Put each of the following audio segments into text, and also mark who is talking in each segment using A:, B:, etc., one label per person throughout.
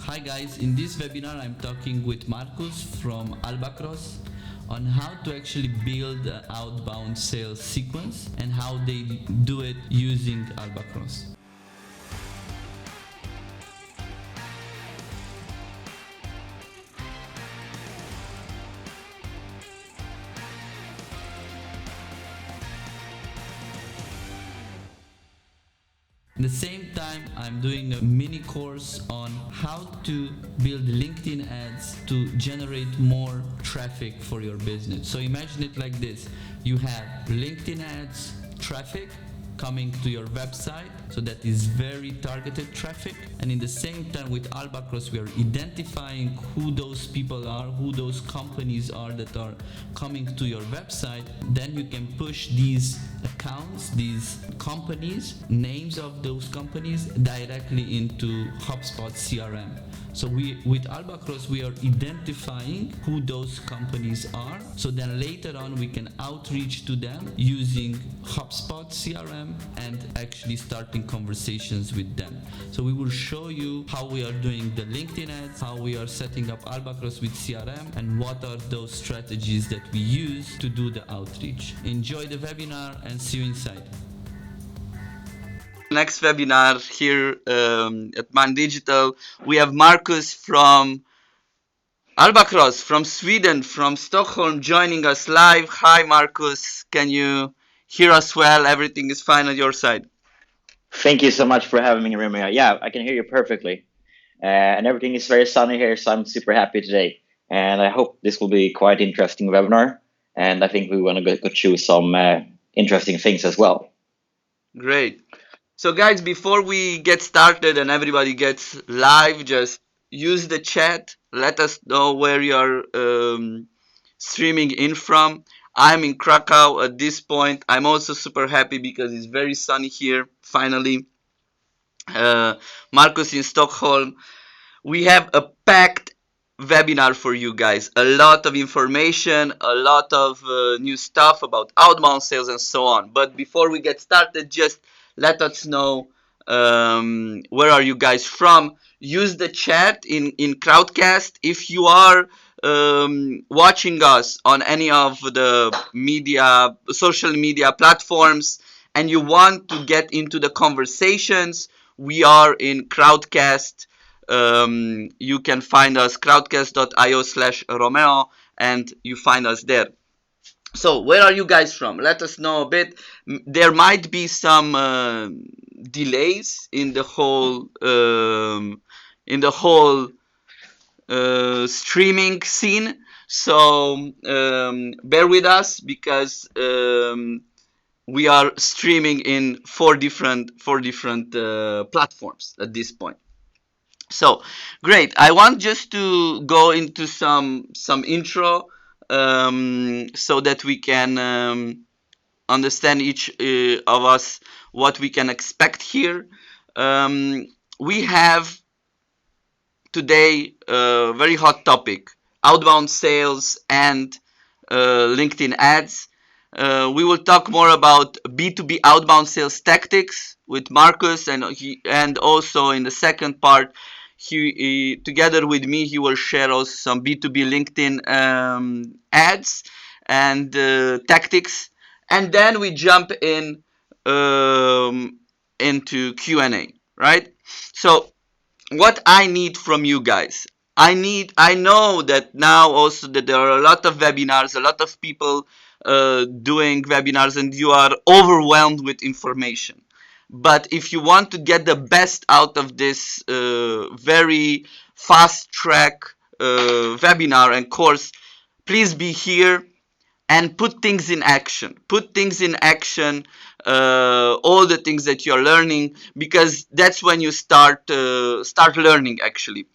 A: Hi guys, in this webinar I'm talking with Marcus from Albacross on how to actually build an outbound sales sequence and how they do it using Albacross. At the same time, I'm doing a mini course on how to build LinkedIn ads to generate more traffic for your business. So imagine it like this. You have LinkedIn ads, traffic coming to your website, so that is very targeted traffic, and in the same time with Albacross we are identifying who those people are, who those companies are that are coming to your website. Then you can push these accounts, these companies, names of those companies directly into HubSpot CRM. So with Albacross we are identifying who those companies are, so then later on we can outreach to them using HubSpot CRM and actually starting conversations with them. So we will show you how we are doing the LinkedIn ads, how we are setting up Albacross with CRM, and what are those strategies that we use to do the outreach. Enjoy the webinar and see you inside. Next webinar here at Man Digital, we have Marcus from Albacross, from Sweden, from Stockholm, joining us live. Hi Marcus, can you hear us well? Everything is fine on your side?
B: Thank you so much for having me, Romeo. Yeah, I can hear you perfectly. And everything is very sunny here, so I'm super happy today. And I hope this will be quite interesting webinar. And I think we want to go through some interesting things as well.
A: Great. So guys, before we get started and everybody gets live, just use the chat. Let us know where you're streaming in from. I'm in Krakow at this point. I'm also super happy because it's very sunny here, finally. Marcus in Stockholm. We have a packed webinar for you guys. A lot of information, a lot of new stuff about outbound sales and so on. But before we get started, just let us know where are you guys from. Use the chat in Crowdcast. If you are watching us on any of the social media platforms, and you want to get into the conversations, we are in Crowdcast. You can find us crowdcast.io/Romeo, and you find us there. So where are you guys from? Let us know a bit. There might be some delays in the whole streaming scene. So bear with us, because we are streaming in four different platforms at this point. So great. I want just to go into some intro so that we can understand each of us what we can expect here. We have today a very hot topic: outbound sales and LinkedIn ads. We will talk more about B2B outbound sales tactics with Marcus, and also in the second part, he together with me, he will share also some B2B LinkedIn ads and tactics, and then we jump in into Q&A, right? So what I need from you guys, I know that now also that there are a lot of webinars, a lot of people doing webinars, and you are overwhelmed with information. But if you want to get the best out of this very fast track webinar and course, please be here and put things in action. Put things in action, all the things that you're learning, because that's when you start learning actually.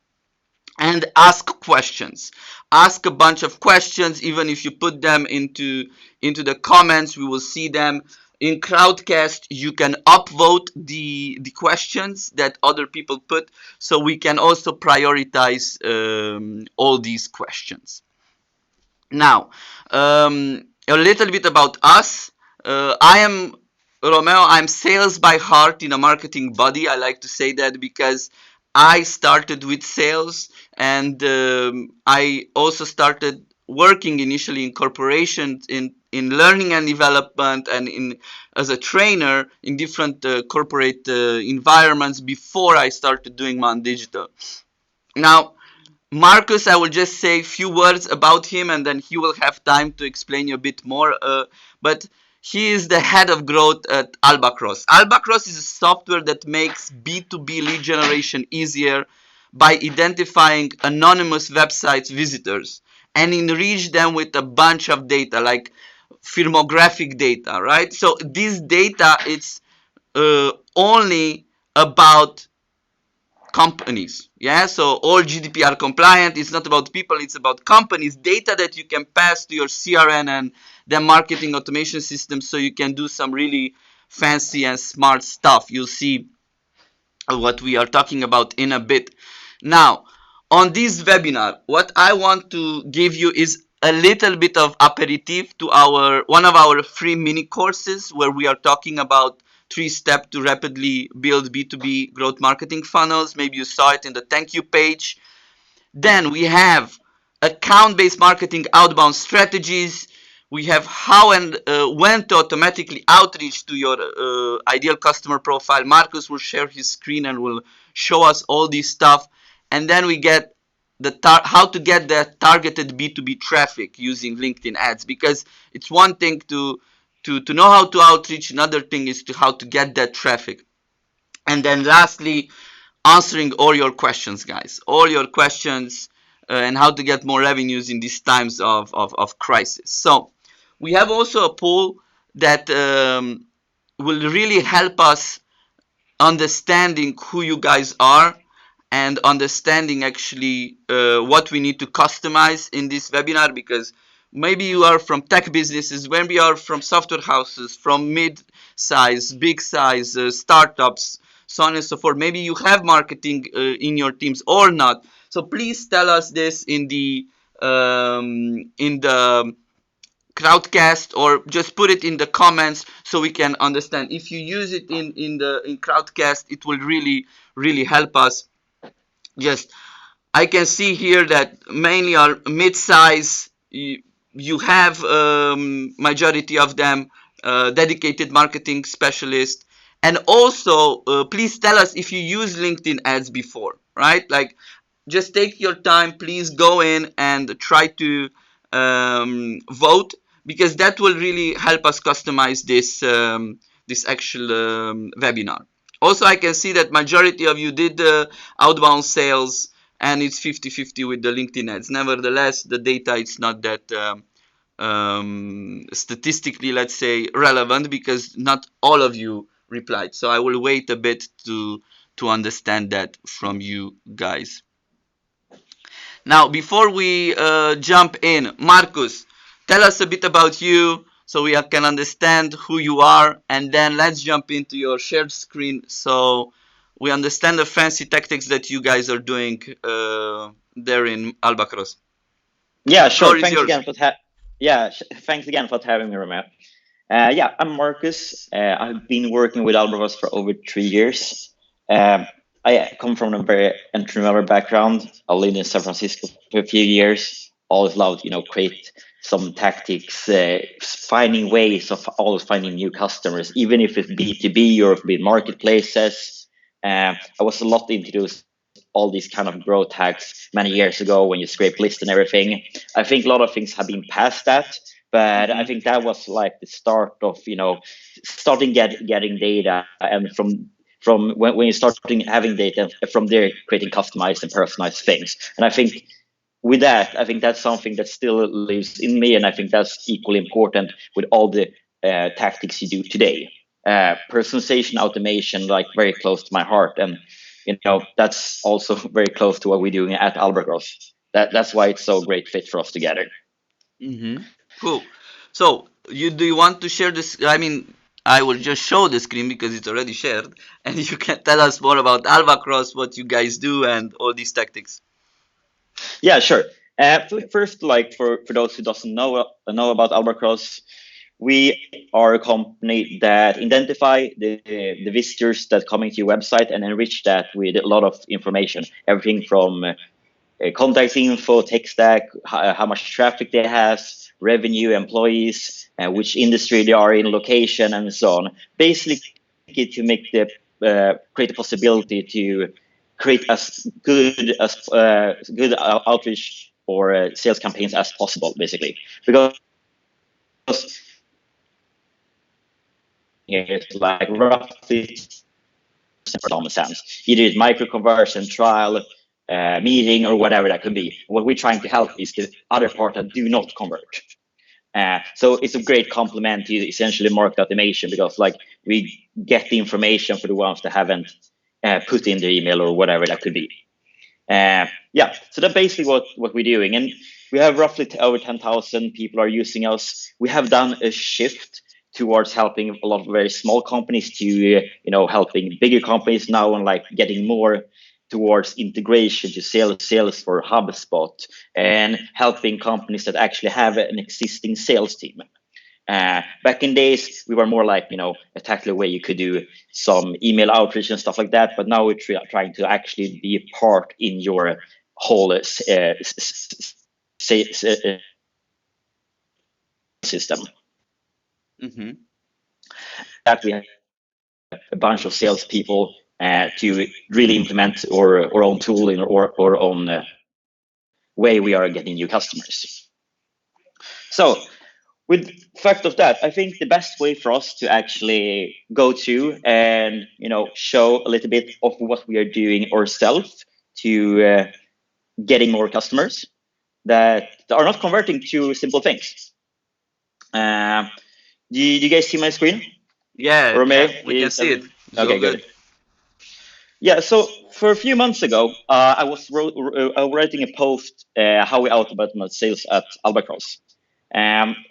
A: And ask questions. Ask a bunch of questions. Even if you put them into the comments, we will see them. In Crowdcast, you can upvote the questions that other people put, so we can also prioritize all these questions. Now, a little bit about us. I am Romeo. I'm sales by heart in a marketing body. I like to say that because
C: I started with sales, and I also started working initially in corporations in learning and development, and in as a trainer in different corporate environments before I started doing my own digital. Now, Marcus, I will just say a few words about him, and then he will have time to explain you a bit more. But he is the head of growth at Albacross. Albacross is a software that makes B2B lead generation easier by identifying anonymous websites visitors and enrich them with a bunch of data like firmographic data, right? So this data it's only about companies. Yeah, so all GDPR compliant. It's not about people, it's about companies. Data that you can pass to your CRM and the marketing automation system, so you can do some really fancy and smart stuff. You'll see what we are talking about in a bit. Now, on this webinar, what I want to give you is a little bit of aperitif to our one of our free mini courses where we are talking about 3 steps to rapidly build B2B growth marketing funnels. Maybe you saw it in the thank you page. Then we have account-based marketing outbound strategies. We have how and when to automatically outreach to your ideal customer profile. Marcus will share his screen and will show us all this stuff. And then we get how to get the targeted B2B traffic using LinkedIn ads, because it's one thing to know how to outreach, another thing is to how to get that traffic. And then lastly, answering all your questions, guys, all your questions, and how to get more revenues in these times of crisis. So we have also a poll that will really help us understanding who you guys are and understanding actually what we need to customize in this webinar, because maybe you are from tech businesses, maybe you are from software houses, from mid-size, big size startups, so on and so forth. Maybe you have marketing in your teams or not. So please tell us this in the crowdcast, or just put it in the comments so we can understand. If you use it in crowdcast, it will really help us. Just I can see here that mainly are mid-size. You have majority of them dedicated marketing specialists, and also please tell us if you use LinkedIn ads before, right? Like, just take your time, please go in and try to vote, because that will really help us customize this actual webinar. Also, I can see that majority of you did outbound sales, and it's 50-50 with the LinkedIn ads. Nevertheless, the data it's not that statistically, let's say, relevant, because not all of you replied. So I will wait a bit to understand that from you guys. Now, before we jump in, Marcus, tell us a bit about you so we can understand who you are, and then let's jump into your shared screen so we understand the fancy tactics that you guys are doing there in Albacross.
B: Yeah, sure. Thanks again for having me, Romeo. Yeah, I'm Marcus. I've been working with Albacross for over 3 years. I come from a very entrepreneurial background. I lived in San Francisco for a few years. Always loved, create some tactics, finding ways of always finding new customers, even if it's B2B or if it's marketplaces. I was a lot into those all these kind of growth hacks many years ago when you scrape lists and everything. I think a lot of things have been past that, but I think that was like the start of starting getting data, and from when you start having data, from there creating customized and personalized things. And I think with that, I think that's something that still lives in me, and I think that's equally important with all the tactics you do today. Personalization, automation, like very close to my heart, and that's also very close to what we're doing at Albacross. That's why it's so great fit for us together.
C: Cool. So do you want to share this? I mean, I will just show the screen because it's already shared, and you can tell us more about Albacross, what you guys do, and all these tactics.
B: Yeah, sure. First, like for those who doesn't know about Albacross, we are a company that identify the visitors that coming to your website and enrich that with a lot of information, everything from contact info, tech stack, how much traffic they have, revenue, employees, which industry they are in, location, and so on. Basically, to make the create a possibility to create as good outreach or sales campaigns as possible, basically, because it's like roughly common sense. Either it's micro conversion, trial, meeting, or whatever that could be. What we're trying to help is the other part that do not convert. So it's a great complement to essentially market automation, because like we get the information for the ones that haven't put in the email or whatever that could be. Yeah, so that's basically what we're doing, and we have roughly over 10,000 people are using us. We have done a shift towards helping a lot of very small companies to helping bigger companies now, and like getting more towards integration to sales for HubSpot, and helping companies that actually have an existing sales team. Back in days, we were more like, a tactical way you could do some email outreach and stuff like that. But now we're trying to actually be a part in your whole system.
C: Mm-hmm.
B: That we have a bunch of salespeople to really implement our own tool in our own way we are getting new customers. So, with fact of that, I think the best way for us to actually go to and show a little bit of what we are doing ourselves to getting more customers that are not converting to simple things. Do you guys see my screen?
C: Yeah,
B: Romeo,
C: we can see it. It's
B: okay,
C: all good.
B: Yeah, so for a few months ago, I was writing a post how we automate sales at Albacross.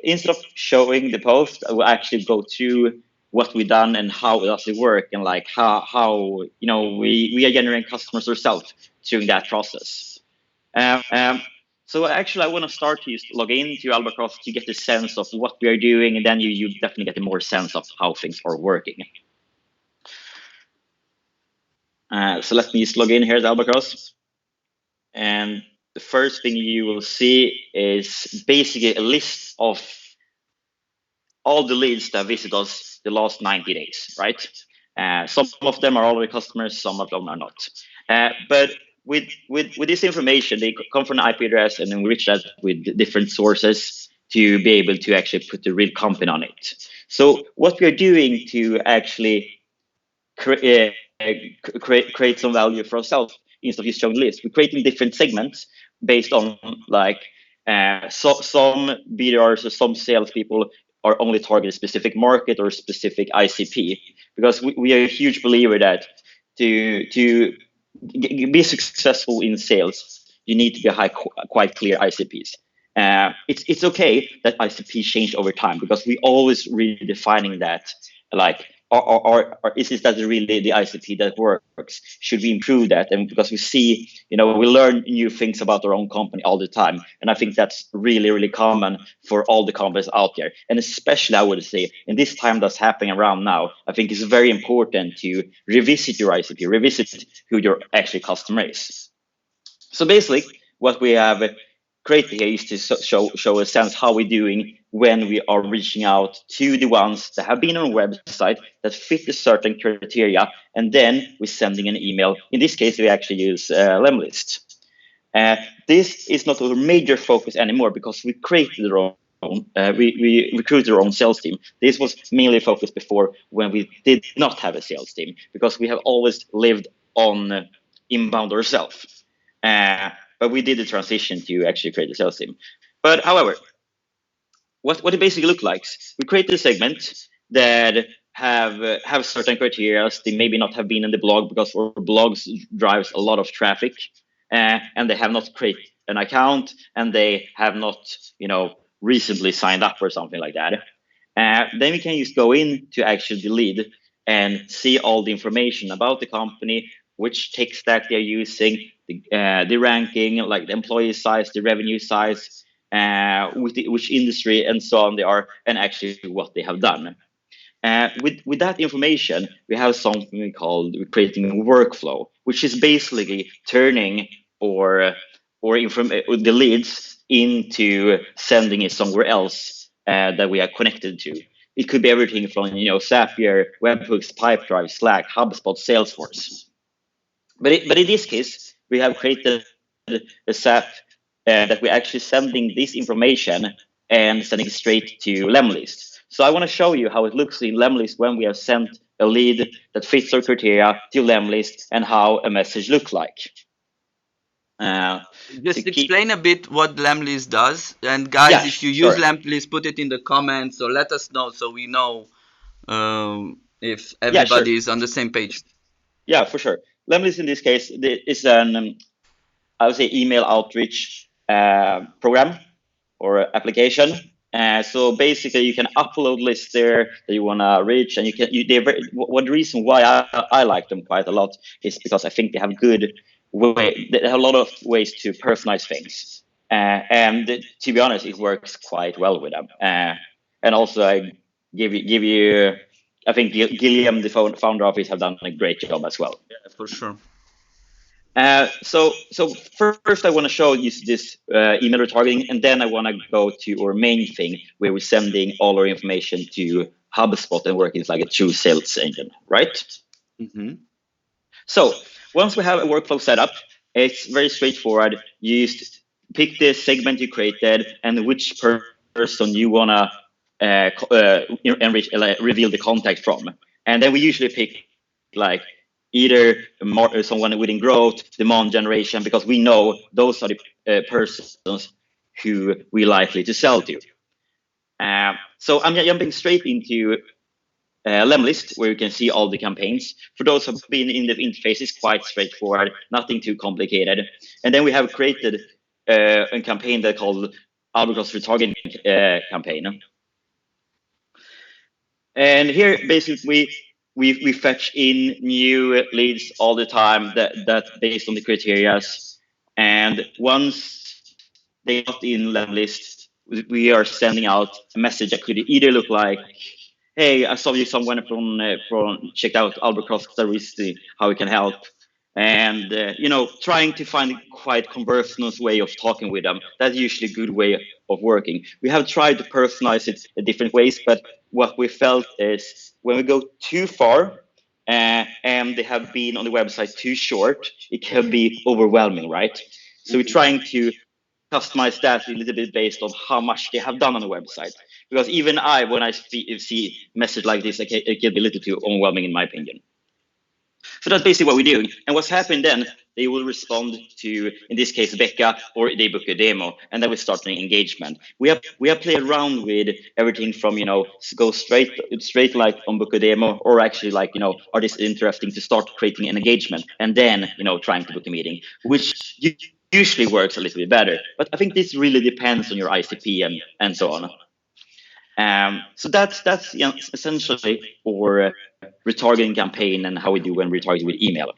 B: Instead of showing the post, I will actually go through what we've done and how does it work, and like how we are generating customers ourselves during that process. So actually, I want to start to log in to Albacross to get the sense of what we are doing, and then you definitely get a more sense of how things are working. So let me just log in here at Albacross. And the first thing you will see is basically a list of all the leads that visit us the last 90 days, right? Some of them are already customers, some of them are not. But with this information, they come from an IP address, and then we reach that with different sources to be able to actually put the real company on it. So what we are doing to actually create some value for ourselves instead of just showing lists, we're creating different segments based on like some BDRs or some salespeople are only targeting a specific market or a specific ICP, because we are a huge believer that to be successful in sales, you need to be quite clear ICPs. It's okay that ICPs change over time, because we always redefining that, like, or is that really the ICP that works? Should we improve that? And because we see, we learn new things about our own company all the time. And I think that's really, really common for all the companies out there. And especially, I would say, in this time that's happening around now, I think it's very important to revisit your ICP, revisit who your actual customer is. So basically, what we have created here is to show a sense how we're doing when we are reaching out to the ones that have been on a website that fit a certain criteria, and then we're sending an email. In this case, we actually use Lemlist. This is not a major focus anymore, because we created our own. We recruited our own sales team. This was mainly focused before, when we did not have a sales team, because we have always lived on inbound ourselves. But we did the transition to actually create a sales team. But however, what it basically looks like, we create a segment that have certain criteria. They maybe not have been in the blog, because our blogs drives a lot of traffic, and they have not created an account, and they have not recently signed up or something like that. Then we can just go in to actually the lead and see all the information about the company, which tech stack they're using, the ranking, like the employee size, the revenue size, which industry and so on they are, and actually what they have done. With that information, we have something called creating a workflow, which is basically turning the leads into sending it somewhere else that we are connected to. It could be everything from Zapier, webhooks, Pipedrive, Slack, HubSpot, Salesforce. But in this case, we have created a SAP that we're actually sending this information and sending it straight to Lemlist. So I want to show you how it looks in Lemlist when we have sent a lead that fits our criteria to Lemlist and how a message looks like.
C: Just explain a bit what Lemlist does, and guys,
B: Yeah,
C: if you
B: sure.
C: use Lemlist, put it in the comments or let us know so we know if everybody is on the same page.
B: Yeah, for sure. Lemlist in this case is an I would say email outreach program or application. So basically, you can upload lists there that you want to reach, and what the reason why I like them quite a lot is because I think they have they have a lot of ways to personalize things, and to be honest, it works quite well with them. And also, I give you, I think Gilliam, the founder of it, have done a great job as well.
C: Yeah, for sure.
B: So first I want to show you this email retargeting, and then I want to go to our main thing where we're sending all our information to HubSpot and working like a true sales engine, right?
C: Mm-hmm.
B: So once we have a workflow set up, it's very straightforward. You just pick the segment you created and which person you want to reveal the contact from, and then we usually pick like either someone within growth, demand generation, because we know those are the persons who we're likely to sell to. So I'm jumping straight into Lemlist, where you can see all the campaigns. For those who have been in the interface, it's quite straightforward, nothing too complicated. And then we have created a campaign that called Albacross retargeting campaign. And here, basically, we fetch in new leads all the time that based on the criteria. And once they got in Lemlist, we are sending out a message that could either look like, "Hey, I saw you someone from checked out Albacross recently. How we can help?" And trying to find a quite conversational way of talking with them. That's usually a good way of working. We have tried to personalize it in different ways, but what we felt is when we go too far and they have been on the website too short, it can be overwhelming, right? So we're trying to customize that a little bit based on how much they have done on the website. Because even when I see a message like this, it can be a little too overwhelming in my opinion. So that's basically what we're doing. And what's happened then, they will respond to, in this case, Becca, or they book a demo, and then we start an engagement. We have played around with everything from, go straight like on book a demo, or actually like, are this interesting to start creating an engagement, and then, trying to book a meeting, which usually works a little bit better. But I think this really depends on your ICP and so on. So that's essentially our retargeting campaign and how we do when retargeting with email.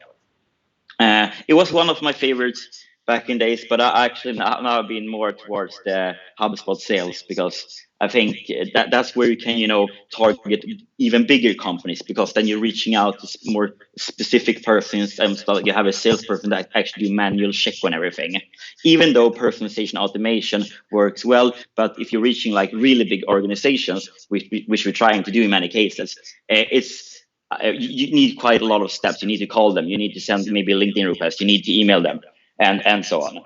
B: It was one of my favorites back in days, but I actually now I've been more towards the HubSpot sales, because I think that's where you can target even bigger companies, because then you're reaching out to more specific persons, and you have a salesperson that actually do manual check on everything. Even though personalization automation works well, but if you're reaching like really big organizations, which we're trying to do in many cases, you need quite a lot of steps. You need to call them, you need to send maybe a LinkedIn request, you need to email them, and so on.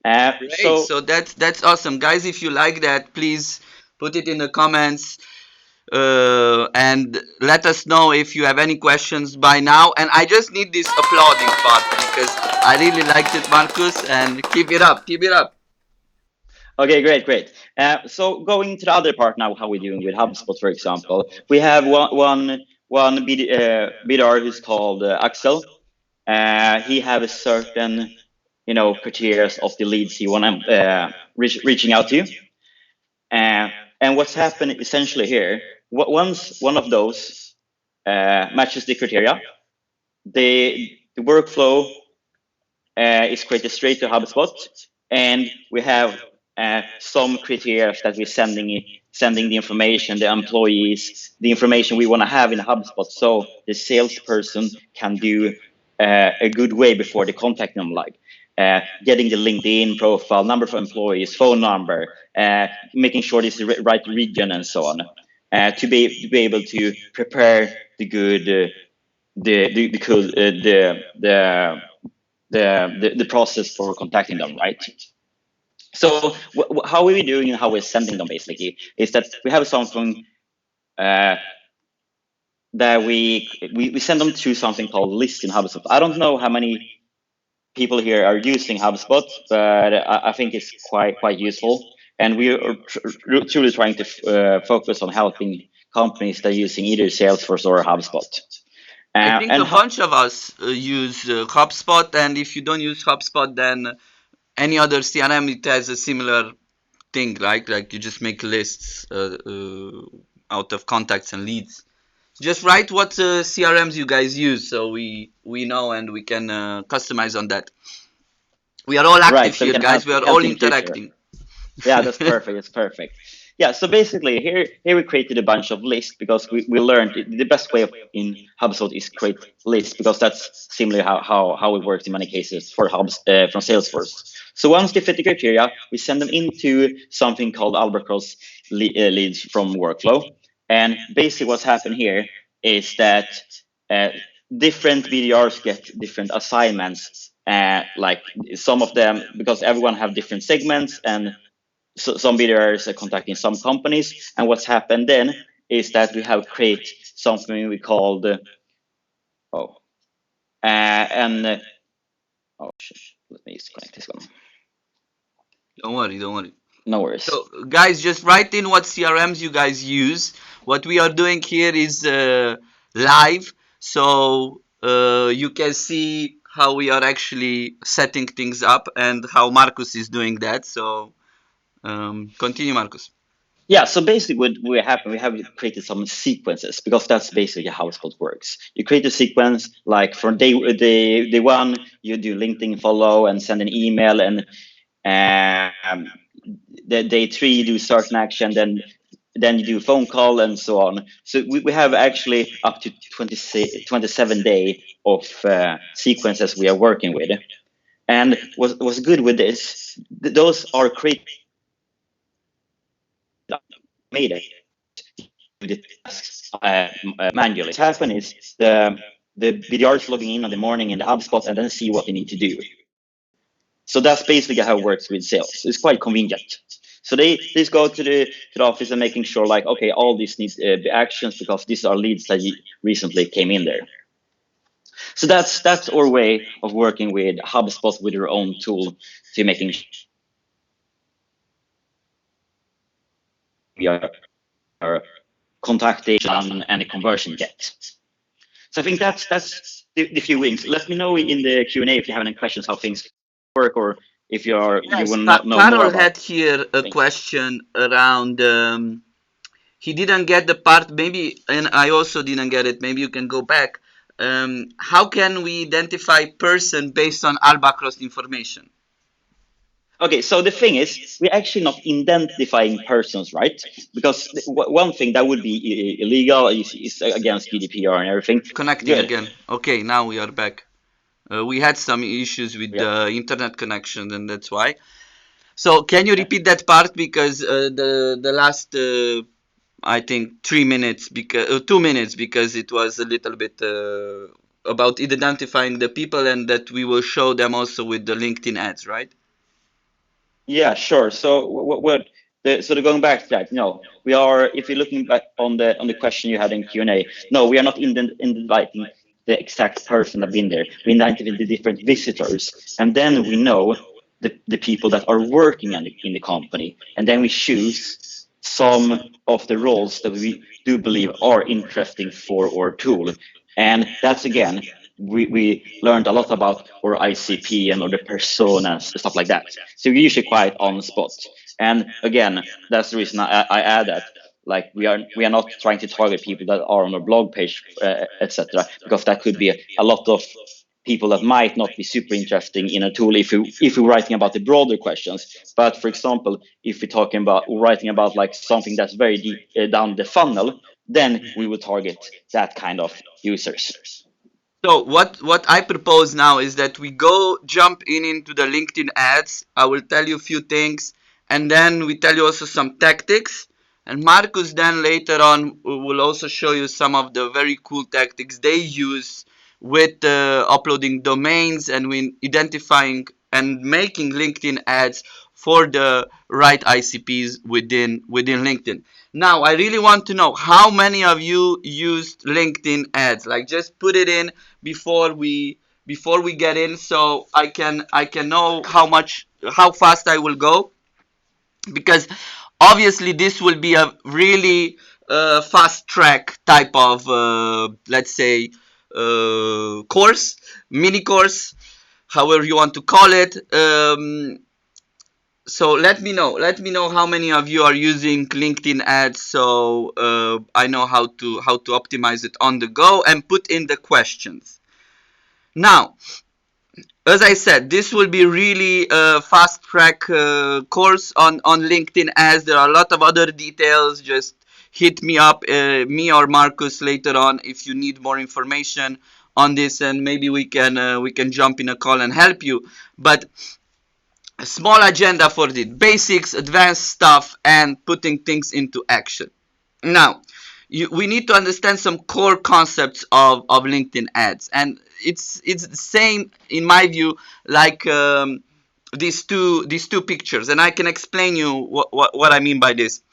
C: Great. So that's awesome, guys. If you like that, please put it in the comments and let us know if you have any questions by now. And I just need this applauding part because I really liked it, Marcus, and keep it up, keep it up.
B: Okay, great. So going to the other part now, how we're doing with HubSpot, for example, we have one BDR who's called Axel. He have a certain criteria of the leads he want to reaching out to, and what's happened essentially here, once one of those matches the criteria, the workflow is created straight to HubSpot, and we have some criteria that we're sending the information, the employees, the information we want to have in HubSpot, so the salesperson can do a good way before they contact them, like getting the LinkedIn profile, number of employees, phone number, making sure it's the right region, and so on, to be able to prepare the good the process for contacting them, right? So how we're doing and how we're sending them basically is that we have something that we send them to something called list in HubSpot. I don't know how many people here are using HubSpot, but I think it's quite useful, and we are truly trying to focus on helping companies that are using either Salesforce or HubSpot.
C: I think a bunch of us use HubSpot, and if you don't use HubSpot, then any other CRM, it has a similar thing, right? Like you just make lists out of contacts and leads. Just write what CRMs you guys use, so we know and we can customize on that. We are all active here, guys. We are all interacting.
B: Yeah, that's perfect. That's perfect. Yeah, so basically here we created a bunch of lists because we learned the best way in HubSpot is create lists, because that's similarly how it works in many cases for from Salesforce. So once they fit the criteria, we send them into something called Albacross leads from workflow. And basically what's happened here is that different BDRs get different assignments, like some of them, because everyone have different segments, and so some BDRs are contacting some companies. And what's happened then is that we have created something we called let me disconnect this one.
C: Don't worry.
B: No worries.
C: So guys, just write in what CRMs you guys use. What we are doing here is live, so you can see how we are actually setting things up and how Marcus is doing that. So continue, Marcus.
B: Yeah, so basically what happened, we have created some sequences, because that's basically how HubSpot works. You create a sequence, like for day one, you do LinkedIn follow and send an email, and the day three you do certain action, then you do a phone call, and so on. So we have actually up to 27 days of sequences we are working with. And what's good with this, those are created made the tasks manually. What's happened is the BDR is logging in on the morning in the HubSpot and then see what they need to do. So that's basically how it works with sales. It's quite convenient. So they just go to the office and making sure, like, okay, all these need actions because these are leads that recently came in there. So that's our way of working with HubSpot with your own tool to making we are contacting and a conversion yet. So I think that's the few things. Let me know in the Q&A if you have any questions how things work, or if you will not know
C: Carol
B: more about
C: had here a question around he didn't get the part, maybe, and I also didn't get it, maybe you can go back. How can we identify person based on Albacross information?
B: Okay, so the thing is, we're actually not identifying persons, right? Because one thing that would be illegal is against GDPR and everything.
C: Connecting again. Okay, now we are back. We had some issues with the internet connection, and that's why. So can you repeat that part, because the last I think 3 minutes, because 2 minutes, because it was a little bit about identifying the people, and that we will show them also with the LinkedIn ads, right?
B: Yeah, sure. So going back to that, no, we are. If you're looking back on the question you had in Q&A, no, we are not inviting the exact person that been there. We invited the different visitors, and then we know the people that are working in the company, and then we choose some of the roles that we do believe are interesting for our tool, and that's again. We learned a lot about our ICP and the personas, stuff like that. So we're usually quite on the spot. And again, that's the reason I add that. Like we are not trying to target people that are on a blog page, etc., because that could be a lot of people that might not be super interesting in a tool if we're writing about the broader questions. But for example, if we're writing about like something that's very deep down the funnel, then we will target that kind of users.
C: So what I propose now is that we go jump into the LinkedIn ads. I will tell you a few things, and then we tell you also some tactics. And Marcus then later on will also show you some of the very cool tactics they use with uploading domains and when identifying and making LinkedIn ads for the right ICPs within LinkedIn. Now, I really want to know how many of you used LinkedIn ads. Like, just put it in before we get in, so I can know how fast I will go, because obviously this will be a really fast track type of let's say course, mini course, however you want to call it. So let me know how many of you are using LinkedIn ads, so I know how to optimize it on the go and put in the questions. Now, as I said, this will be really a fast track course on LinkedIn ads. There are a lot of other details. Just hit me up, me or Marcus later on, if you need more information on this, and maybe we can jump in a call and help you. But a small agenda for the basics, advanced stuff, and putting things into action. Now, we need to understand some core concepts of LinkedIn ads, and it's the same in my view like these two pictures, and I can explain you what I mean by this.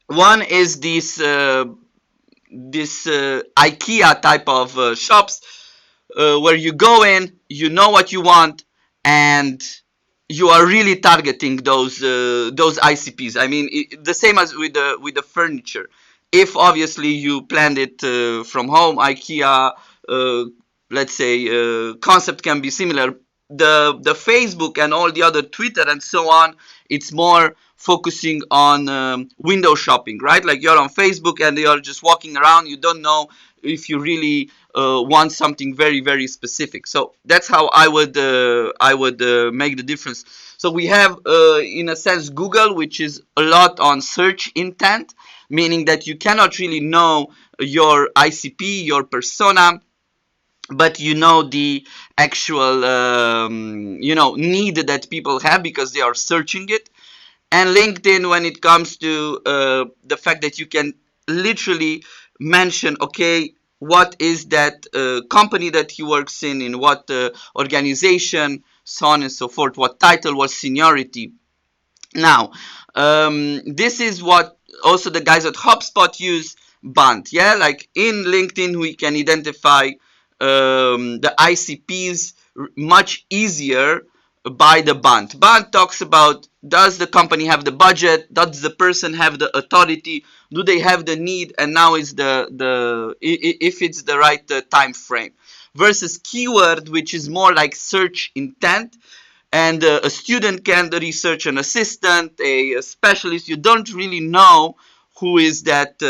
C: One is this IKEA type of shops where you go in, you know what you want, and you are really targeting those ICPs. I mean, the same as with the furniture. If obviously you planned it from home, IKEA, let's say, concept can be similar. The Facebook and all the other Twitter and so on, it's more focusing on window shopping, right? Like you're on Facebook and you're just walking around. You don't know if you really want something very, very specific. So that's how I would make the difference. So we have, in a sense, Google, which is a lot on search intent, meaning that you cannot really know your ICP, your persona, but you know the actual need that people have because they are searching it. And LinkedIn, when it comes to the fact that you can literally mention, okay, what is that company that he works in what organization, so on and so forth, what title, what seniority. Now, this is what also the guys at HubSpot use, BANT. Yeah, like in LinkedIn, we can identify the ICPs much easier by the BANT. BANT talks about, does the company have the budget? Does the person have the authority? Do they have the need? And now is if it's the right time frame. Versus keyword, which is more like search intent. And a student can research an assistant, a specialist. You don't really know who is that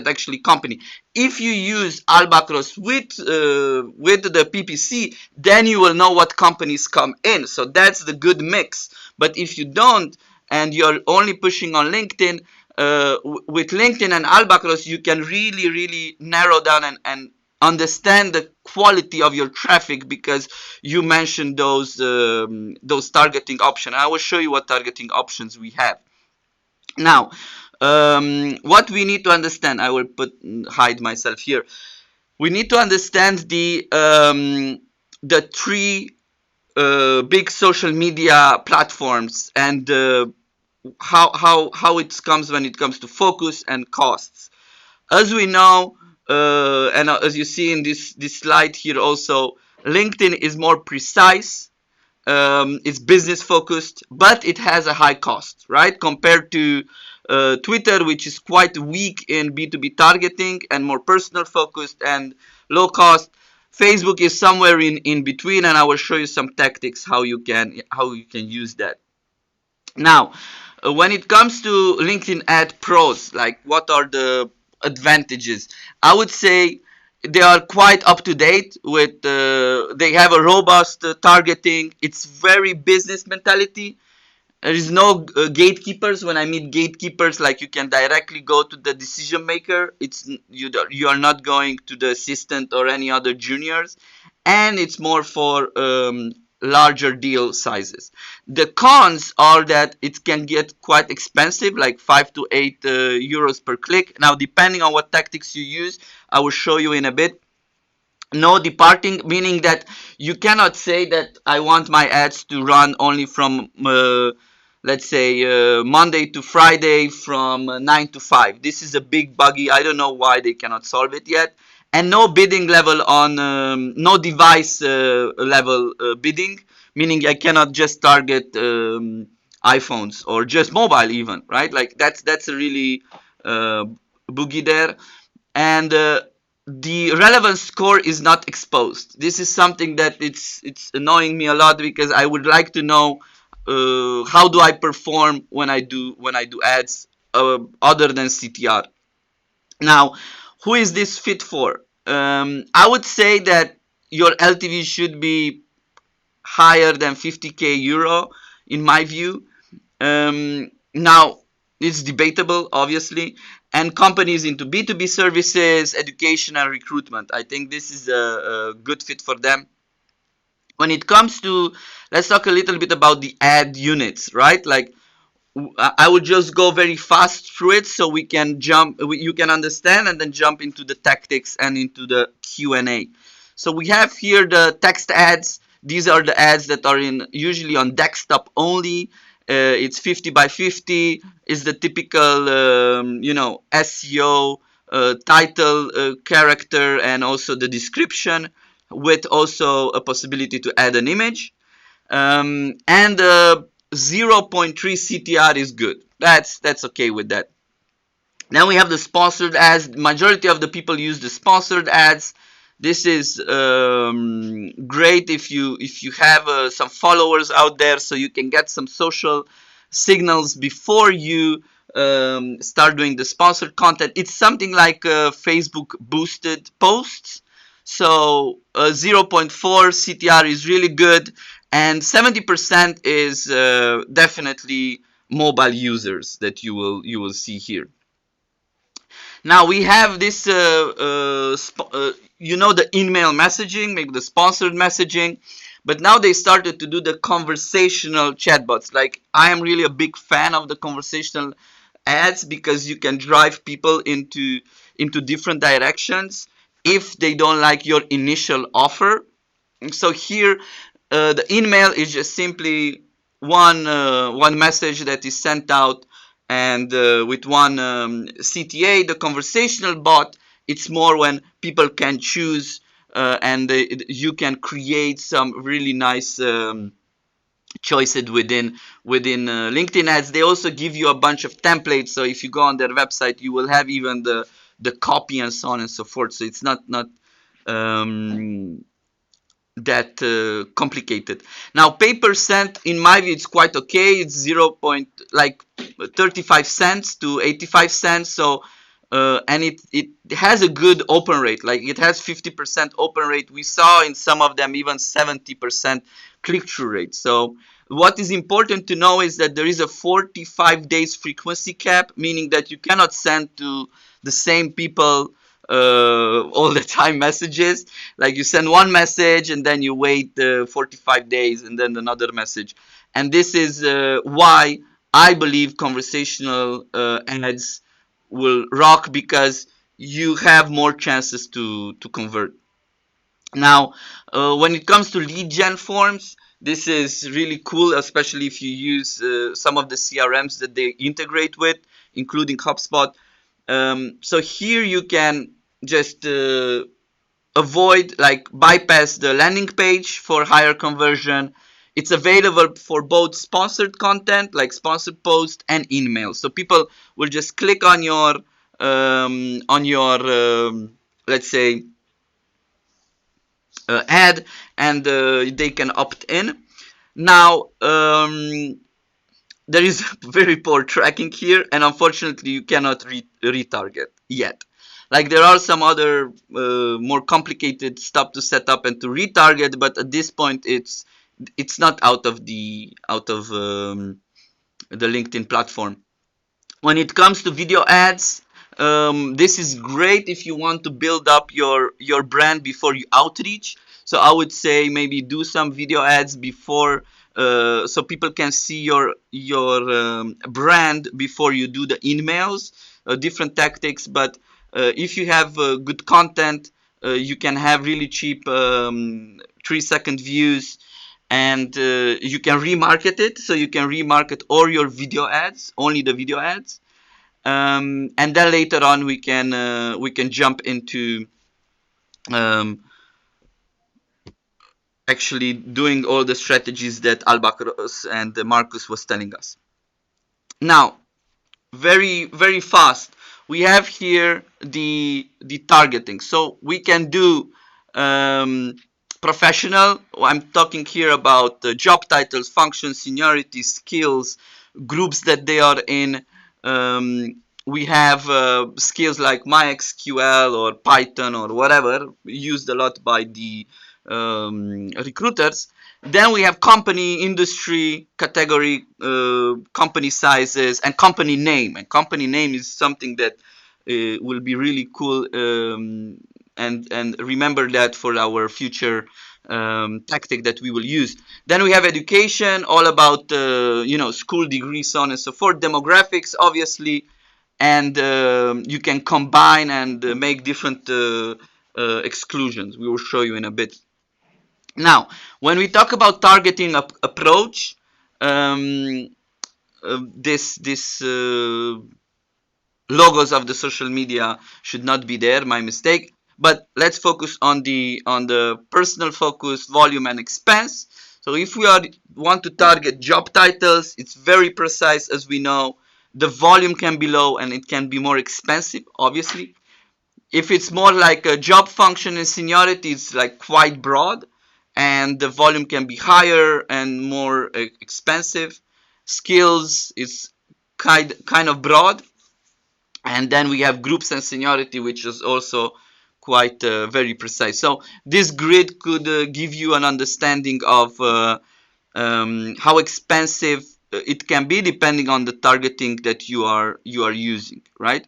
C: actually company. If you use Albacross with the PPC, then you will know what companies come in. So that's the good mix. But if you don't, and you're only pushing on LinkedIn, with LinkedIn and Albacross, you can really, really narrow down and understand the quality of your traffic, because you mentioned those targeting options. I will show you what targeting options we have. Now, what we need to understand, I will hide myself here. We need to understand the three big social media platforms and how it comes when it comes to focus and costs. As we know, and as you see in this slide here also, LinkedIn is more precise. It's business focused, but it has a high cost, right? Compared to Twitter, which is quite weak in B2B targeting and more personal focused and low cost. Facebook is somewhere in between, and I will show you some tactics how you can use that. Now, when it comes to LinkedIn ad pros, like what are the advantages? I would say They are quite up to date with. They have a robust targeting. It's very business mentality. There is no gatekeepers. When I mean gatekeepers, like you can directly go to the decision maker. It's you are not going to the assistant or any other juniors, and it's more for larger deal sizes. The cons are that it can get quite expensive, like 5 to 8 euros per click. Now, depending on what tactics you use, I will show you in a bit. No departing, meaning that you cannot say that I want my ads to run only from let's say Monday to Friday from 9 to 5. This is a big buggy. I don't know why they cannot solve it yet. And no bidding level on no device level bidding, meaning I cannot just target iPhones or just mobile even, right? Like that's a really boogie there. And the relevance score is not exposed. This is something that it's annoying me a lot, because I would like to know how do I perform when I do ads other than CTR. Now, who is this fit for? I would say that your LTV should be higher than 50k euro in my view. Now, it's debatable, obviously, and companies into B2B services, education, and recruitment. I think this is a good fit for them. When it comes to, let's talk a little bit about the ad units, right? Like, I will just go very fast through it so we can jump, you can understand, and then jump into the tactics and into the Q&A. So we have here the text ads. These are the ads that are usually on desktop only. It's 50 by 50. Is the typical SEO title, character, and also the description, with also a possibility to add an image. And 0.3 CTR is good. That's okay with that. Then we have the sponsored ads. Majority of the people use the sponsored ads. This is great if you have some followers out there, so you can get some social signals before you start doing the sponsored content. It's something like Facebook boosted posts. So 0.4 CTR is really good, and 70% is definitely mobile users that you will see here. Now we have this, the email messaging, maybe the sponsored messaging, but now they started to do the conversational chatbots. Like, I am really a big fan of the conversational ads, because you can drive people into different directions if they don't like your initial offer. So here, the email is just simply one message that is sent out, and with one CTA. The conversational bot, it's more when people can choose, and you can create some really nice choices within LinkedIn ads. They also give you a bunch of templates, so if you go on their website, you will have even the copy and so on and so forth. So it's not that complicated. Now, pay percent, in my view, it's quite okay. It's 0.35 cents to 85 cents. So and it has a good open rate. Like, it has 50% open rate. We saw in some of them even 70% click-through rate. So what is important to know is that there is a 45 days frequency cap, meaning that you cannot send to the same people all the time messages. Like, you send one message and then you wait 45 days and then another message. And this is why I believe conversational ads will rock, because you have more chances to convert. Now, when it comes to lead gen forms, this is really cool, especially if you use some of the CRMs that they integrate with, including HubSpot. So here you can just bypass the landing page for higher conversion. It's available for both sponsored content, like sponsored post, and email. So people will just click on your let's say ad, and they can opt in. Now there is very poor tracking here, and unfortunately you cannot retarget yet. Like there are some other more complicated stuff to set up and to retarget, but at this point it's not out of the LinkedIn platform. When it comes to video ads, this is great if you want to build up your brand before you outreach. So I would say maybe do some video ads before, so people can see your brand before you do the emails. Different tactics, but if you have good content, you can have really cheap 3-second views, and you can remarket it. So you can remarket all your video ads, only the video ads, and then later on we can jump into actually doing all the strategies that Albacross and Marcus was telling us. Now, very fast, we have here the targeting. So we can do professional. I'm talking here about job titles, functions, seniority, skills, groups that they are in. We have skills like MySQL or Python or whatever, used a lot by the recruiters. Then we have company, industry, category, company sizes, and company name. And company name is something that will be really cool, and remember that for our future tactic that we will use. Then we have education, all about school degrees, so on and so forth. Demographics, obviously, and you can combine and make different exclusions. We will show you in a bit. Now, when we talk about targeting approach, this logos of the social media should not be there. My mistake. But let's focus on the personal focus, volume, and expense. So if we want to target job titles, it's very precise, as we know. The volume can be low and it can be more expensive, obviously. If it's more like a job function and seniority, it's like quite broad, and the volume can be higher and more expensive. Skills is kind of broad, and then we have groups and seniority, which is also quite very precise. So this grid could give you an understanding of how expensive it can be depending on the targeting that you are using, right?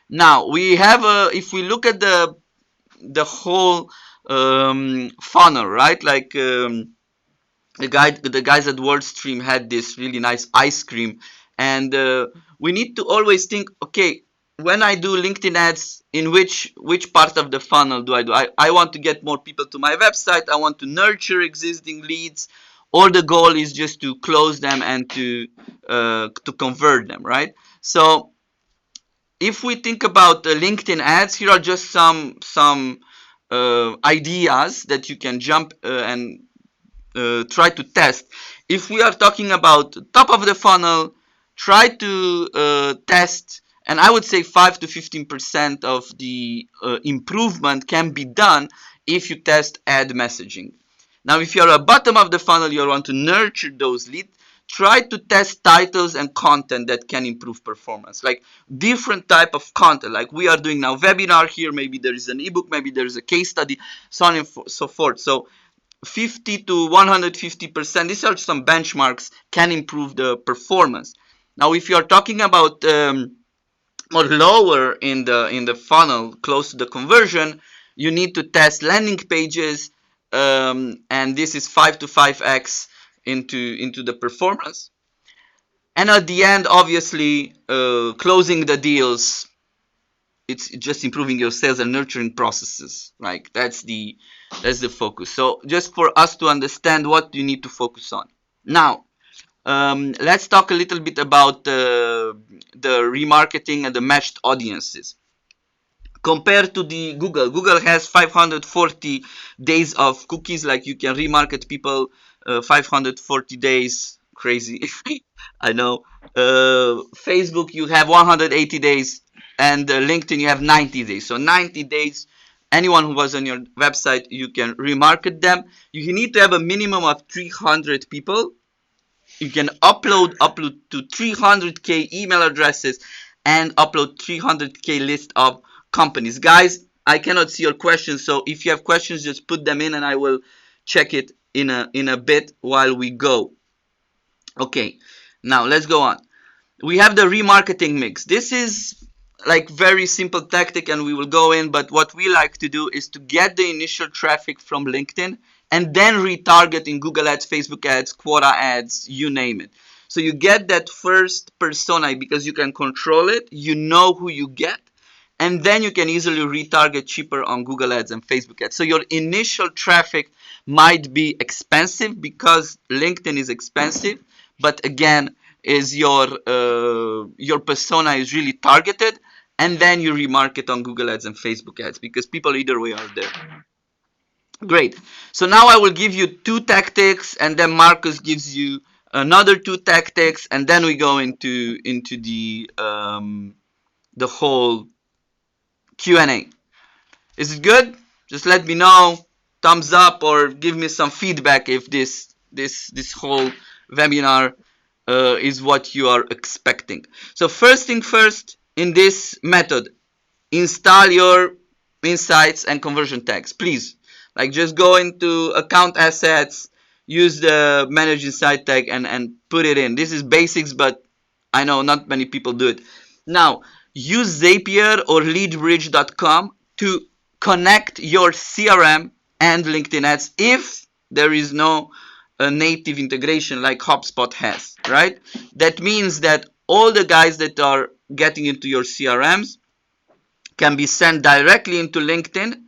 C: Now we have if we look at the whole funnel, right? Like the guys at WordStream had this really nice ice cream, and we need to always think, okay, when I do LinkedIn ads, in which part of the funnel do I do? I want to get more people to my website. I want to nurture existing leads, or the goal is just to close them and to convert them, right? So if we think about LinkedIn ads, here are just some ideas that you can jump and try to test. If we are talking about top of the funnel, try to test, and I would say 5 to 15% of the improvement can be done if you test ad messaging. Now, if you're at bottom of the funnel, you want to nurture those leads, try to test titles and content that can improve performance, like different type of content. Like we are doing now webinar here, maybe there is an ebook, maybe there is a case study, so on and so forth. So 50 to 150%, these are some benchmarks, can improve the performance. Now, if you are talking about or lower in the funnel, close to the conversion, you need to test landing pages, and this is 5 to 5x into the performance. And at the end, obviously, closing the deals, it's just improving your sales and nurturing processes. Like that's the focus. So just for us to understand what you need to focus on. Now, let's talk a little bit about the remarketing and the matched audiences. Compared to the Google has 540 days of cookies. Like you can remarket people 540 days. Crazy. I know. Facebook, you have 180 days, and LinkedIn, you have 90 days. So 90 days, anyone who was on your website, you can remarket them. You need to have a minimum of 300 people. You can upload to 300k email addresses and upload 300k list of companies. Guys, I cannot see your questions, so if you have questions, just put them in and I will check it in a bit while we go. Okay, now let's go on. We have the remarketing mix. This is like very simple tactic and we will go in, but what we like to do is to get the initial traffic from LinkedIn and then retarget in Google Ads, Facebook ads, Quora ads, you name it. So you get that first persona because you can control it, you know who you get, and then you can easily retarget cheaper on Google Ads and Facebook ads. So your initial traffic might be expensive because LinkedIn is expensive, but again, is your persona is really targeted, and then you remarket on Google Ads and Facebook ads because people either way are there. Great. So now I will give you 2 tactics, and then Marcus gives you another 2 tactics, and then we go into the whole Q&A. Is it good? Just let me know, thumbs up, or give me some feedback if this whole webinar is what you are expecting. So first thing first, in this method, install your insights and conversion tags, please. Like just go into account assets, use the manage insight tag and put it in. This is basics, but I know not many people do it. Now, use Zapier or leadbridge.com to connect your CRM and LinkedIn ads if there is no native integration like HubSpot has, right? That means that all the guys that are getting into your CRMs can be sent directly into LinkedIn,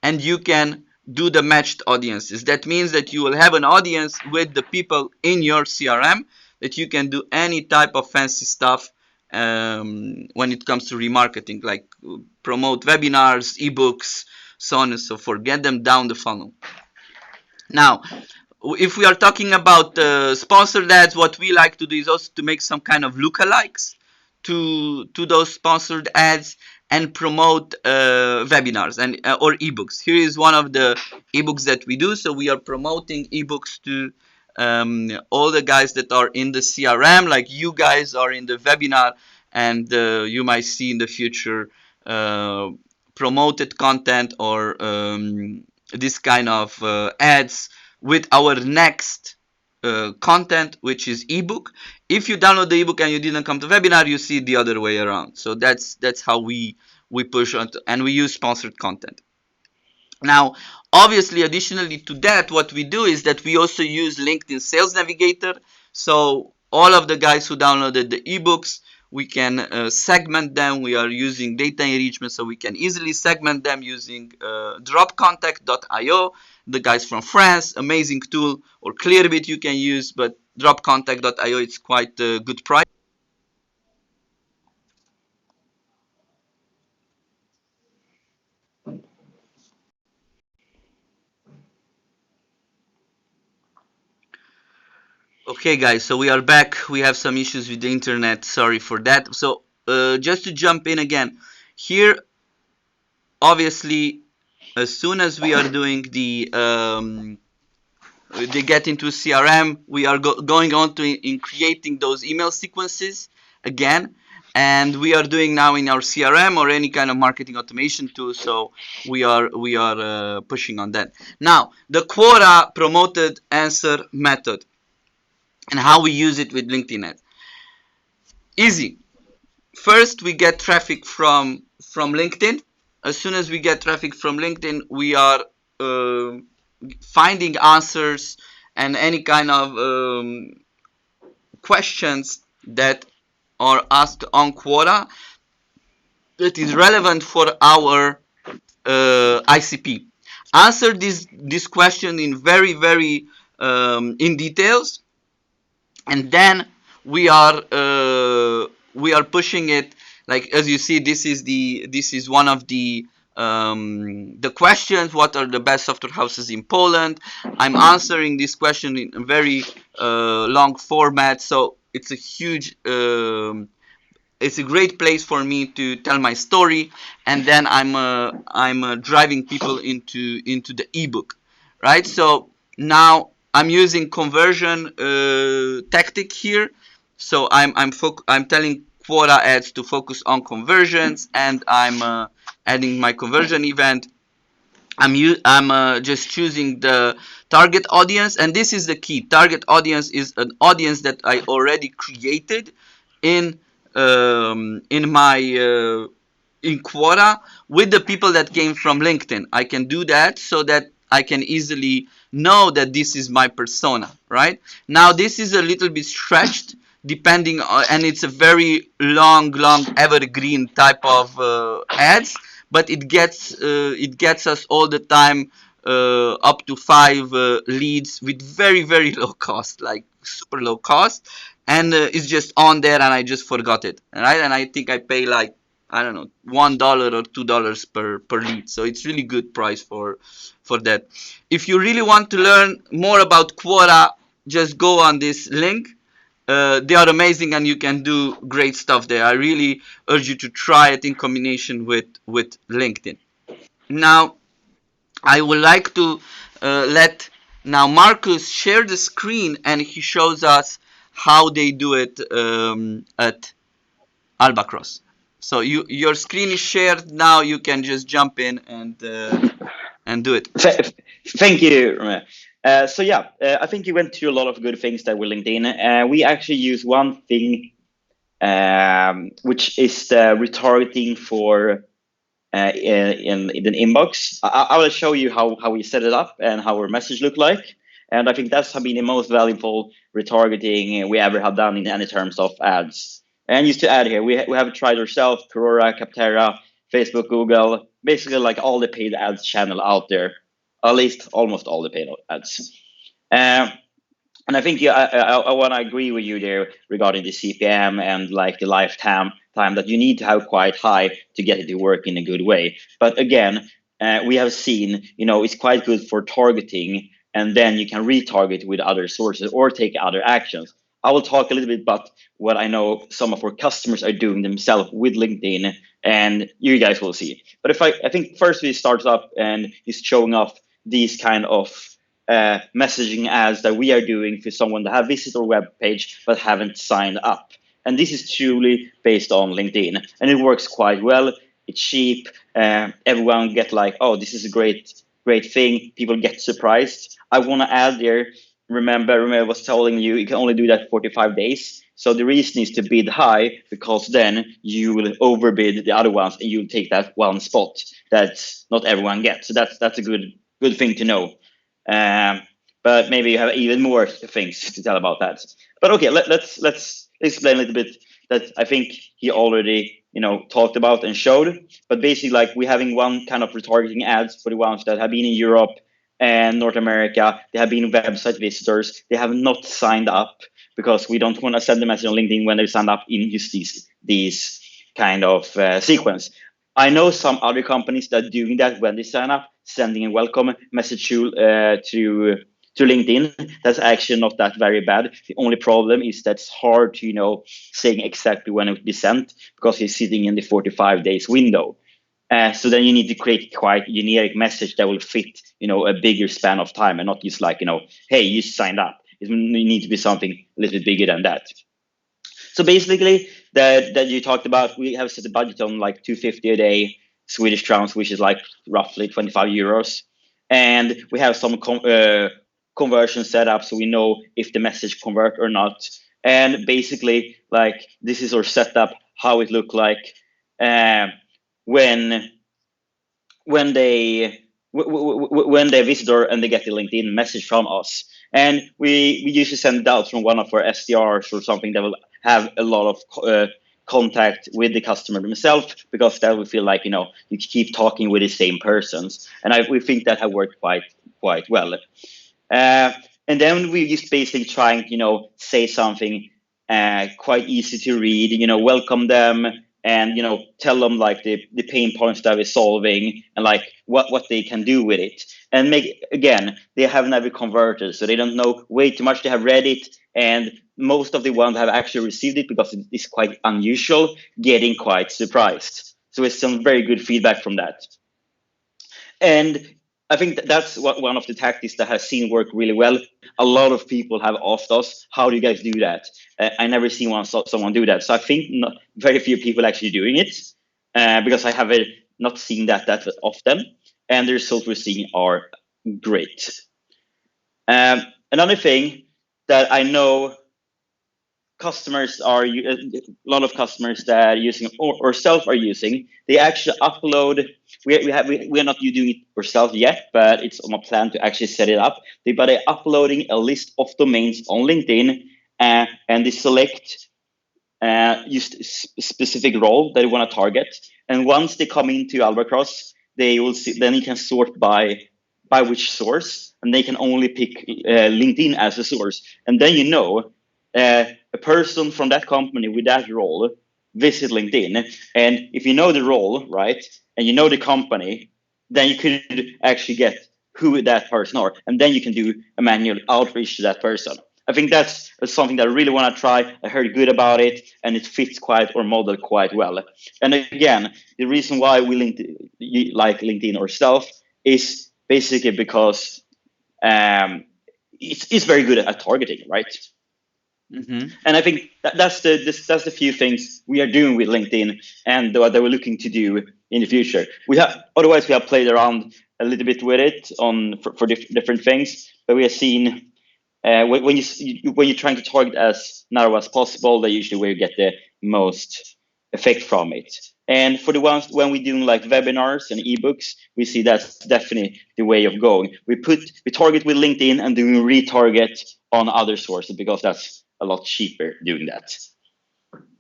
C: and you can do the matched audiences. That means that you will have an audience with the people in your CRM, that you can do any type of fancy stuff when it comes to remarketing, like promote webinars, ebooks, so on and so forth. Get them down the funnel. Now, if we are talking about sponsored ads, what we like to do is also to make some kind of lookalikes to those sponsored ads and promote webinars and or ebooks. Here is one of the ebooks that we do. So we are promoting ebooks to all the guys that are in the CRM, like you guys are in the webinar, and you might see in the future promoted content or this kind of ads with our next content, which is ebook. If you download the ebook and you didn't come to webinar, you see it the other way around. So that's how we push on, and we use sponsored content. Now, obviously, additionally to that, what we do is that we also use LinkedIn Sales Navigator. So all of the guys who downloaded the ebooks, we can segment them. We are using data enrichment, so we can easily segment them using dropcontact.io. The guys from France, amazing tool, or Clearbit you can use, but dropcontact.io, it's quite a good price. Okay guys, so we are back. We have some issues with the internet, sorry for that. So just to jump in again, here obviously as soon as we are doing the they get into CRM, we are going on to in creating those email sequences again, and we are doing now in our CRM or any kind of marketing automation tool. So we are pushing on that. Now the Quora promoted answer method and how we use it with LinkedIn ads. Easy. First, we get traffic from LinkedIn. As soon as we get traffic from LinkedIn, we are finding answers and any kind of questions that are asked on Quora that is relevant for our ICP. Answer this question in very in details, and then we are pushing it. Like as you see, this is one of the questions. What are the best software houses in Poland? I'm answering this question in a very long format, so it's a huge it's a great place for me to tell my story, and then I'm driving people into the ebook, right? So now I'm using conversion tactic here. So I'm telling Quora ads to focus on conversions, and I'm adding my conversion event. I'm just choosing the target audience, and this is the key. Target audience is an audience that I already created in my in Quora with the people that came from LinkedIn. I can do that so that I can easily know that this is my persona, right? Now this is a little bit stretched depending on, and it's a very long evergreen type of ads, but it gets us all the time up to 5 leads with very low cost, like super low cost, and it's just on there, and I just forgot it, right? And I think I pay like, I don't know, $1 or $2 per lead, so it's really good price for that. If you really want to learn more about Quora, just go on this link. They are amazing, and you can do great stuff there. I really urge you to try it in combination with LinkedIn. Now, I would like to let now Marcus share the screen, and he shows us how they do it at Albacross. So your screen is shared now. You can just jump in and do it.
B: Thank you, Romeo. So yeah, I think you went through a lot of good things there with LinkedIn. We actually use one thing, which is the retargeting for in the inbox. I will show you how we set it up and how our message look like. And I think that's been the most valuable retargeting we ever have done in any terms of ads. And just to add here, we have tried ourselves, Aurora, Capterra, Facebook, Google, basically like all the paid ads channel out there, at least almost all the paid ads. And I think I want to agree with you there regarding the CPM and like the lifetime time that you need to have quite high to get it to work in a good way. But again, we have seen, it's quite good for targeting, and then you can retarget with other sources or take other actions. I will talk a little bit about what I know some of our customers are doing themselves with LinkedIn, and you guys will see. But if I think first we start up and is showing off these kind of messaging ads that we are doing for someone that have visited our web page but haven't signed up. And this is truly based on LinkedIn, and it works quite well. It's cheap. Everyone get like, oh, this is a great thing. People get surprised. I want to add there. Remember, I was telling you, you can only do that 45 days. So the reason is to bid high, because then you will overbid the other ones and you'll take that one spot that not everyone gets. So that's a good thing to know. But maybe you have even more things to tell about that. But okay, let's explain a little bit that I think he already talked about and showed. But basically, like, we're having one kind of retargeting ads for the ones that have been in Europe and North America. They have been website visitors. They have not signed up, because we don't want to send a message on LinkedIn when they sign up in just these kind of sequence. I know some other companies that are doing that when they sign up, sending a welcome message to LinkedIn. That's actually not that very bad. The only problem is that it's hard to saying exactly when it will be sent, because it's sitting in the 45 days window. So then you need to create quite generic message that will fit a bigger span of time, and not just like hey, you signed up. It need to be something a little bit bigger than that. So basically, that you talked about, we have set a budget on like 250 a day Swedish crowns, which is like roughly 25 euros. And we have some conversion set up, so we know if the message convert or not. And basically, like, this is our setup, how it look like when they visitor and they get the LinkedIn message from us. And we usually send it out from one of our SDRs or something that will have a lot of contact with the customer themselves, because that will feel like you keep talking with the same persons. And we think that have worked quite well. And then we just basically trying say something quite easy to read, welcome them, and tell them like the pain points that we're solving, and like what they can do with it. And they have never converted, so they don't know way too much. They have read it, and most of the ones have actually received it, because it is quite unusual, getting quite surprised. So it's some very good feedback from that. And I think that's one of the tactics that has seen work really well. A lot of people have asked us, how do you guys do that? I never seen someone do that. So I think very few people actually doing it, because I have not seeing that often, and the results we're seeing are great. Another thing that I know customers are a lot of customers that are using or self are using, they actually upload. We are not doing it ourselves yet, but it's on a plan to actually set it up. But they're uploading a list of domains on LinkedIn, and they select just specific role that they want to target. And once they come into Albacross, they will see. Then you can sort by which source, and they can only pick LinkedIn as a source. And then a person from that company with that role visit LinkedIn, and if you know the role, right, and you know the company, then you could actually get who that person are, and then you can do a manual outreach to that person. I think that's something that I really want to try. I heard good about it, and it fits our model quite well. And again, the reason why we like LinkedIn ourselves is basically because it's very good at targeting, right?
C: Mm-hmm.
B: And I think that's the few things we are doing with LinkedIn, and that we're looking to do in the future. We have played around a little bit with it for different things, but we have seen when you're trying to target as narrow as possible, that usually where you get the most effect from it. And for the ones when we're doing like webinars and ebooks, we see that's definitely the way of going. We target with LinkedIn and then we retarget on other sources because that's a lot cheaper doing that.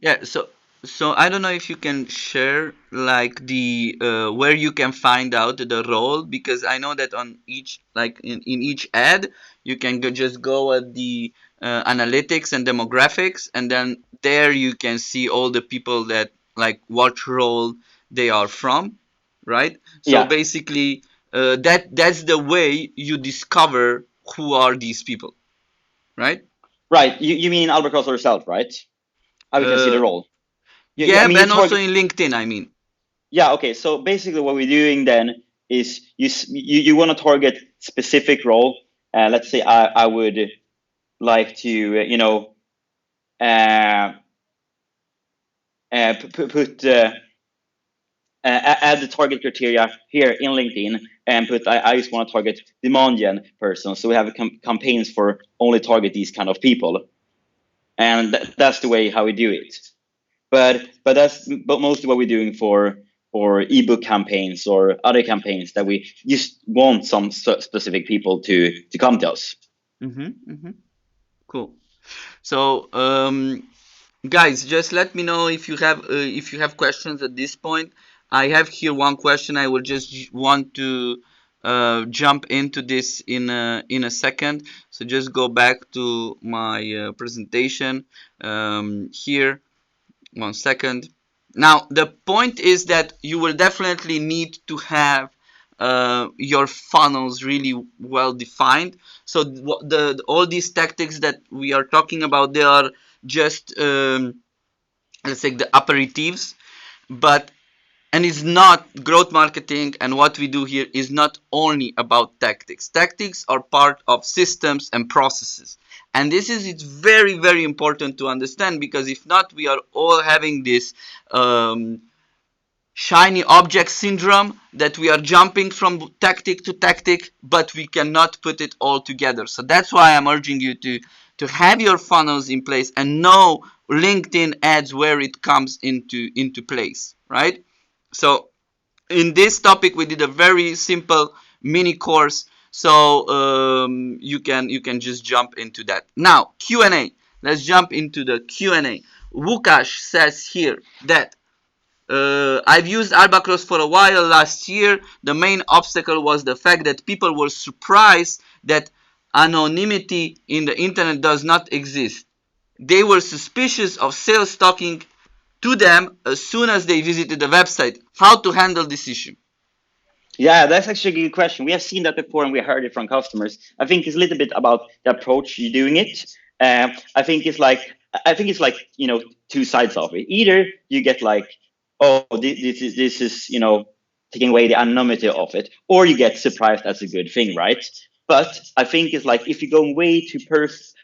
C: Yeah, so I don't know if you can share like the where you can find out the role, because I know that on each in each ad you can just go at the analytics and demographics, and then there you can see all the people that like what role they are from, right? So
B: Yeah.
C: basically that's the way you discover who are these people, right?
B: Right. You mean Albacross yourself, right? How we can see the
C: Uh,
B: role. I
C: yeah,
B: mean, you
C: and also
B: target.
C: in LinkedIn, I mean.
B: Yeah. Okay. So basically, what we're doing then is you want to target specific role. Let's say I would like to uh, put add the target criteria here in LinkedIn and put I just want to target demand gen person. So we have campaigns for only target these kind of people, and that's the way how we do it. But mostly what we're doing for ebook campaigns or other campaigns that we just want some specific people to come to us.
C: Cool. So, guys, just let me know if you have questions at this point. I have here one question. I will just want to jump into this in a second. So just go back to my presentation here. 1 second. Now, the point is that you will definitely need to have your funnels really well defined. So all these tactics that we are talking about, they are just let's say the aperitifs, but and it's not growth marketing, and what we do here is not only about tactics. Tactics are part of systems and processes, and this is it's very very important to understand, because if not, we are all having this shiny object syndrome, that we are jumping from tactic to tactic, but we cannot put it all together. So that's why I'm urging you to have your funnels in place and know LinkedIn ads where it comes into place, right? So in this topic we did a very simple mini course, so you can just jump into that. Now Q&A. Let's jump into the Q&A. Wukash says here that I've used Albacross for a while last year. The main obstacle was the fact that people were surprised that anonymity in the internet does not exist. They were suspicious of sales talking to them as soon as they visited the website. How to handle this issue?
B: Yeah, that's actually a good question. We have seen that before, and we heard it from customers. I think it's a little bit about the approach you're doing it. I think it's like two sides of it. Either you get like, oh, this is taking away the anonymity of it, or you get surprised. That's a good thing, right? But I think it's like if you're going way too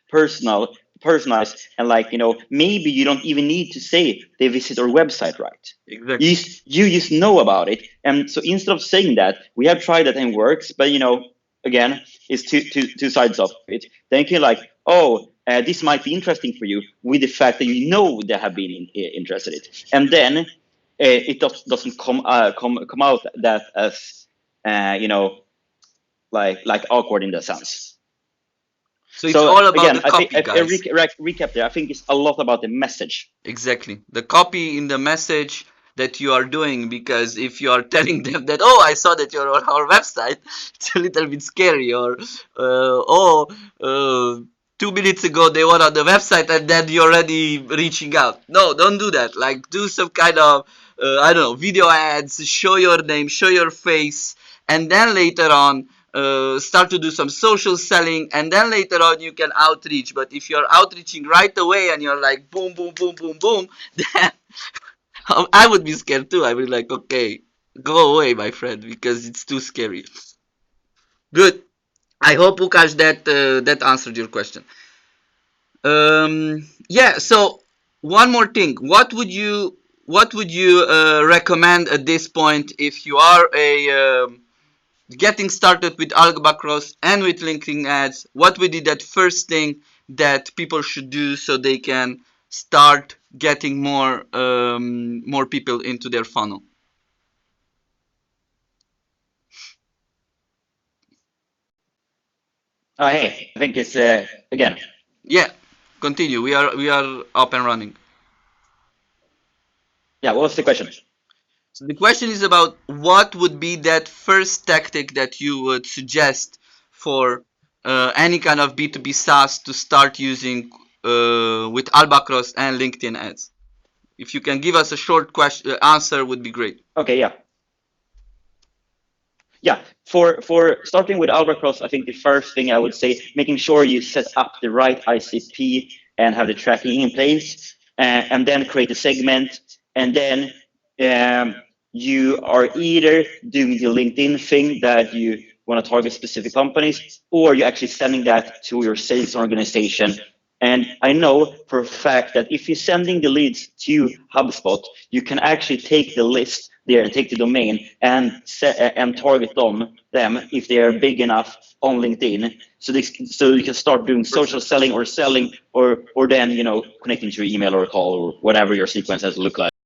B: personal, personalized, and like, maybe you don't even need to say they visit our website, right?
C: Exactly.
B: You just know about it. And so instead of saying that, we have tried that and works, but again, it's two sides of it. Then you can like, oh, this might be interesting for you, with the fact that they have been interested in it, and then it doesn't come out that as like awkward in that sense.
C: So it's all about
B: again,
C: the copy,
B: I
C: guys.
B: recap there. I think it's a lot about the message.
C: Exactly. The copy in the message that you are doing, because if you are telling them that, oh, I saw that you're on our website, it's a little bit scary, or 2 minutes ago they were on the website and then you're already reaching out. No, don't do that. Like, do some kind of I don't know, video ads, show your name, show your face, and then later on start to do some social selling, and then later on you can outreach. But if you're outreaching right away and you're like boom, boom, boom, boom, boom, then I would be scared too. I would be like, okay, go away, my friend, because it's too scary. Good. I hope, Łukasz, that answered your question. Yeah. So one more thing. What would you recommend at this point if you are a getting started with Albacross and with LinkedIn ads? What would be that first thing that people should do so they can start getting more people into their funnel?
B: Hey, I think it's again.
C: Yeah, continue. We are up and running.
B: Yeah, what was the question?
C: So the question is about what would be that first tactic that you would suggest for any kind of B2B SaaS to start using with Albacross and LinkedIn ads. If you can give us a short answer, would be great.
B: Okay, yeah. Yeah, for starting with Albacross, I think the first thing I would say, making sure you set up the right ICP and have the tracking in place, and then create a segment, and then you are either doing the LinkedIn thing that you want to target specific companies, or you're actually sending that to your sales organization. And I know for a fact that if you're sending the leads to HubSpot, you can actually take the list there and take the domain and target them if they are big enough on LinkedIn. So you can start doing social selling or then connecting to your email or a call or whatever your sequence has to look like.